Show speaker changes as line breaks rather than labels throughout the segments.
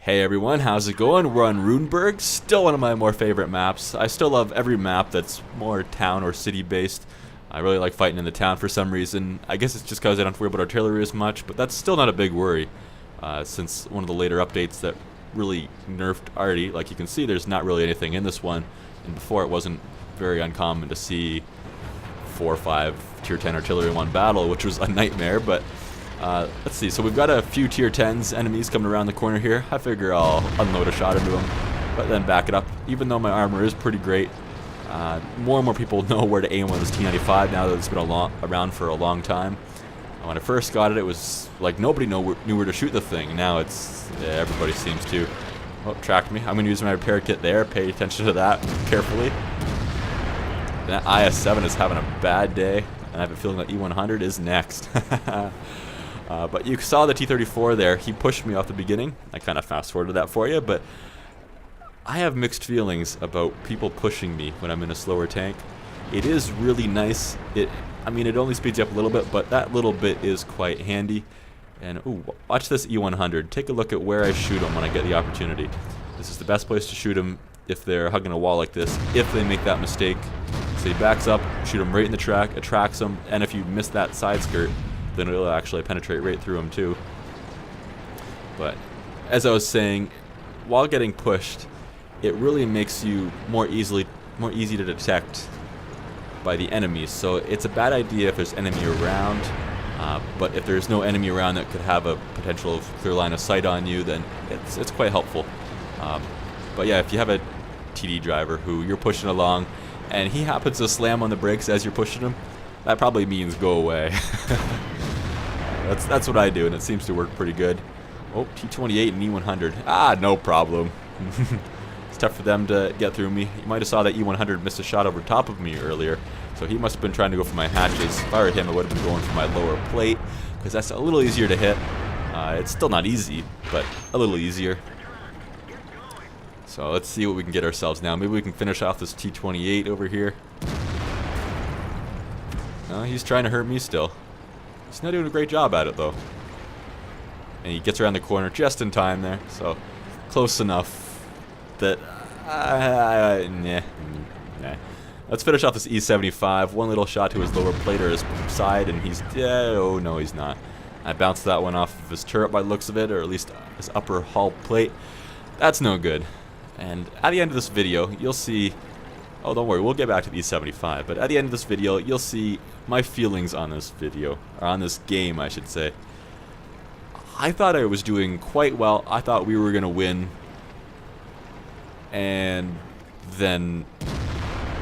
Hey everyone, how's it going? We're on Ruinberg, still one of my more favorite maps. I still love every map that's more town or city based. I really like fighting in the town for some reason. I guess it's just because I don't have to worry about artillery as much, but that's still not a big worry. Since one of the later updates that really nerfed arty, like you can see there's not really anything in this one, and before it wasn't very uncommon to see 4 or 5 tier 10 artillery in one battle, which was a nightmare. But let's see, so we've got a few tier 10s enemies coming around the corner here. I figure I'll unload a shot into them, but then back it up. Even though my armor is pretty great, more and more people know where to aim with this T95 now that it's been around for a long time. When I first got it, it was like nobody knew where to shoot the thing. Now it's, yeah, everybody seems to. Oh, tracked me. I'm going to use my repair kit there. Pay attention to that carefully. That IS-7 is having a bad day, and I have a feeling that E100 is next. But you saw the T-34 there. He pushed me off the beginning. I kind of fast-forwarded that for you, but I have mixed feelings about people pushing me when I'm in a slower tank. It is really nice. I mean, it only speeds you up a little bit, but that little bit is quite handy. And ooh, watch this E100. Take a look at where I shoot them when I get the opportunity. This is the best place to shoot them if they're hugging a wall like this, if they make that mistake. So he backs up, shoot him right in the track, attracts him, and if you miss that side skirt, then it'll actually penetrate right through him too. But as I was saying, while getting pushed, it really makes you more easy to detect by the enemies. So it's a bad idea if there's enemy around, but if there's no enemy around that could have a potential clear line of sight on you, then it's quite helpful. But yeah, if you have a TD driver who you're pushing along and he happens to slam on the brakes as you're pushing him, that probably means go away. That's what I do, and it seems to work pretty good. Oh, T28 and E100. Ah, no problem. It's tough for them to get through me. You might have saw that E100 missed a shot over top of me earlier, so he must have been trying to go for my hatches. If I were him, I would have been going for my lower plate, because that's a little easier to hit. It's still not easy, but a little easier. So let's see what we can get ourselves now. Maybe we can finish off this T28 over here. No, he's trying to hurt me still. He's not doing a great job at it, though. And he gets around the corner just in time there, so close enough that... nah. Let's finish off this E75. One little shot to his lower plate or his side, and he's... oh, no, he's not. I bounced that one off of his turret by the looks of it, or at least his upper hull plate. That's no good. And at the end of this video, you'll see... Oh, don't worry, we'll get back to the E75. But at the end of this video, you'll see my feelings on this video. Or on this game, I should say. I thought I was doing quite well. I thought we were going to win. And then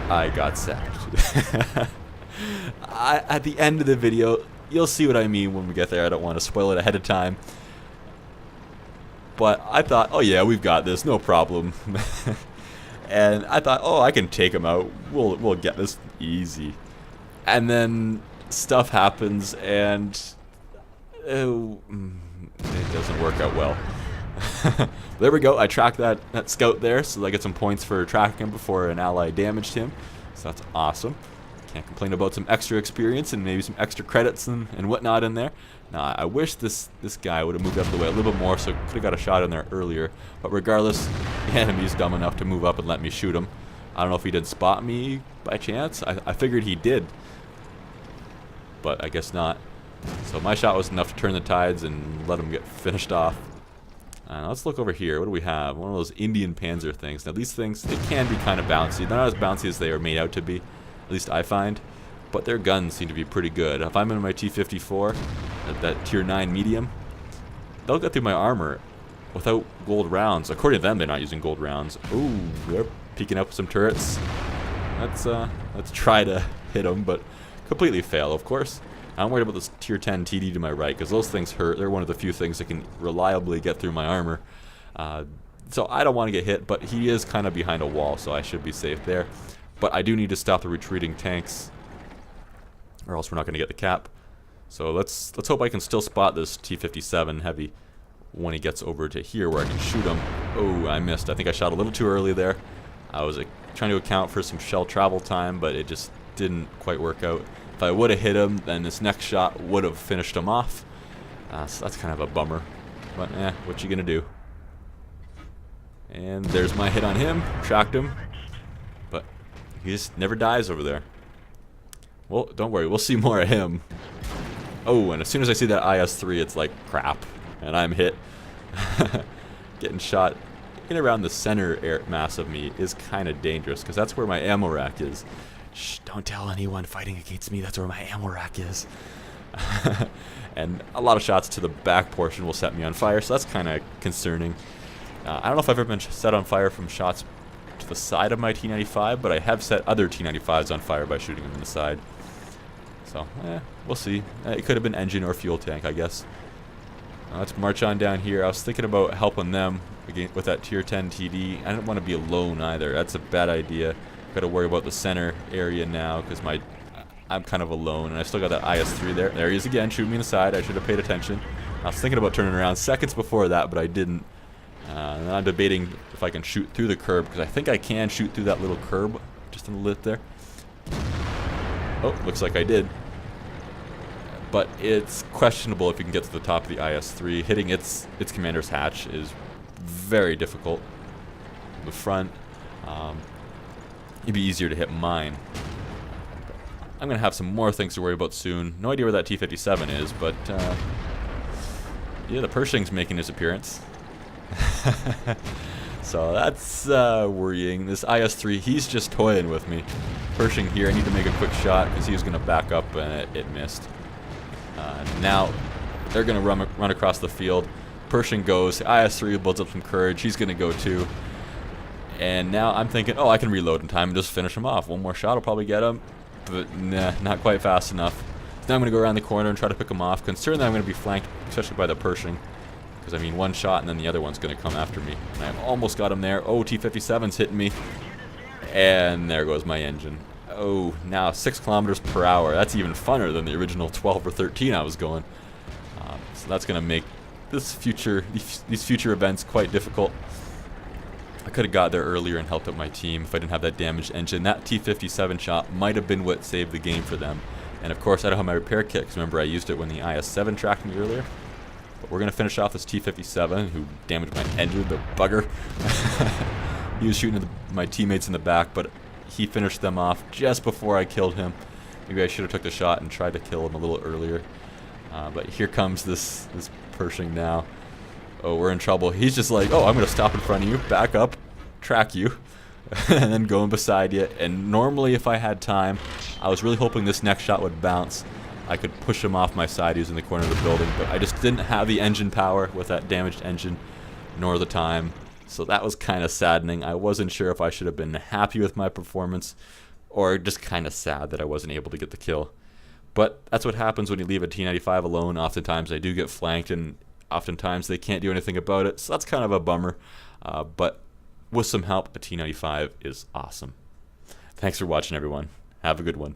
I got sacked. At the end of the video, you'll see what I mean when we get there. I don't want to spoil it ahead of time. But I thought, oh yeah, we've got this, no problem. And I thought, oh, I can take him out. We'll get this easy. And then stuff happens, and it doesn't work out well. There we go. I tracked that scout there, so I get some points for tracking him before an ally damaged him. So that's awesome. Can't complain about some extra experience and maybe some extra credits and whatnot in there. Now, I wish this guy would have moved out of the way a little bit more, so could have got a shot in there earlier. But regardless, the enemy's dumb enough to move up and let me shoot him. I don't know if he did spot me by chance. I figured he did, but I guess not. So my shot was enough to turn the tides and let him get finished off. Let's look over here. What do we have? One of those Indian Panzer things. Now these things, they can be kind of bouncy. They're not as bouncy as they are made out to be, at least I find. But their guns seem to be pretty good. If I'm in my T54, that tier 9 medium, they'll get through my armor without gold rounds. According to them, they're not using gold rounds. Ooh, they're peeking up with some turrets. Let's try to hit them, but completely fail, of course. I'm worried about this tier 10 TD to my right, because those things hurt. They're one of the few things that can reliably get through my armor. So I don't want to get hit, but he is kind of behind a wall, so I should be safe there. But I do need to stop the retreating tanks, or else we're not going to get the cap. So let's hope I can still spot this T57 heavy when he gets over to here where I can shoot him. Oh, I missed. I think I shot a little too early there. I was trying to account for some shell travel time, but it just didn't quite work out. If I would have hit him, then this next shot would have finished him off. So that's kind of a bummer. But what you gonna do? And there's my hit on him. Shocked him. But he just never dies over there. Well, don't worry. We'll see more of him. Oh, and as soon as I see that IS-3, it's like crap. And I'm hit. Getting shot in around the center air mass of me is kind of dangerous, because that's where my ammo rack is. Shh, don't tell anyone fighting against me, that's where my ammo rack is. And a lot of shots to the back portion will set me on fire, so that's kind of concerning. I don't know if I've ever been set on fire from shots to the side of my T95, but I have set other T95s on fire by shooting them in the side. So, we'll see. It could have been engine or fuel tank, I guess. Let's march on down here. I was thinking about helping them again with that tier 10 TD. I don't want to be alone either. That's a bad idea. Got to worry about the center area now, because I'm kind of alone, and I still got that IS-3 there. There he is again, shooting me in the side. I should have paid attention. I was thinking about turning around seconds before that, but I didn't. And I'm debating if I can shoot through the curb, because I think I can shoot through that little curb just in the lip there. Oh, looks like I did. But it's questionable if you can get to the top of the IS-3. Hitting its commander's hatch is very difficult. The front, it'd be easier to hit mine. I'm going to have some more things to worry about soon. No idea where that T-57 is, but yeah, the Pershing's making his appearance. So that's worrying. This IS-3, he's just toying with me. Pershing here, I need to make a quick shot because he was going to back up and it missed. Now they're going to run across the field. Pershing goes. IS-3 builds up some courage. He's going to go too. And now I'm thinking, oh, I can reload in time and just finish him off. One more shot will probably get him. But nah, not quite fast enough. So now I'm going to go around the corner and try to pick him off. Concerned that I'm going to be flanked, especially by the Pershing. Because, I mean, one shot and then the other one's going to come after me. And I almost got him there. Oh, T-57's hitting me. And there goes my engine. Oh, now 6 kilometers per hour. That's even funner than the original 12 or 13 I was going. So that's going to make these future events quite difficult. I could have got there earlier and helped out my team if I didn't have that damaged engine. That T-57 shot might have been what saved the game for them. And of course, I don't have my repair kit, because remember I used it when the IS-7 tracked me earlier. But we're going to finish off this T-57, who damaged my engine, the bugger. He was shooting at my teammates in the back, but he finished them off just before I killed him. Maybe I should have took the shot and tried to kill him a little earlier. But here comes this Pershing now. Oh, we're in trouble. He's just like, oh, I'm going to stop in front of you, back up, track you, and then go in beside you. And normally if I had time, I was really hoping this next shot would bounce. I could push him off my side. He was in the corner of the building, but I just didn't have the engine power with that damaged engine, nor the time. So that was kind of saddening. I wasn't sure if I should have been happy with my performance or just kind of sad that I wasn't able to get the kill. But that's what happens when you leave a T95 alone. Oftentimes I do get flanked, and oftentimes they can't do anything about it. So that's kind of a bummer. But with some help, a T95 is awesome. Thanks for watching, everyone. Have a good one.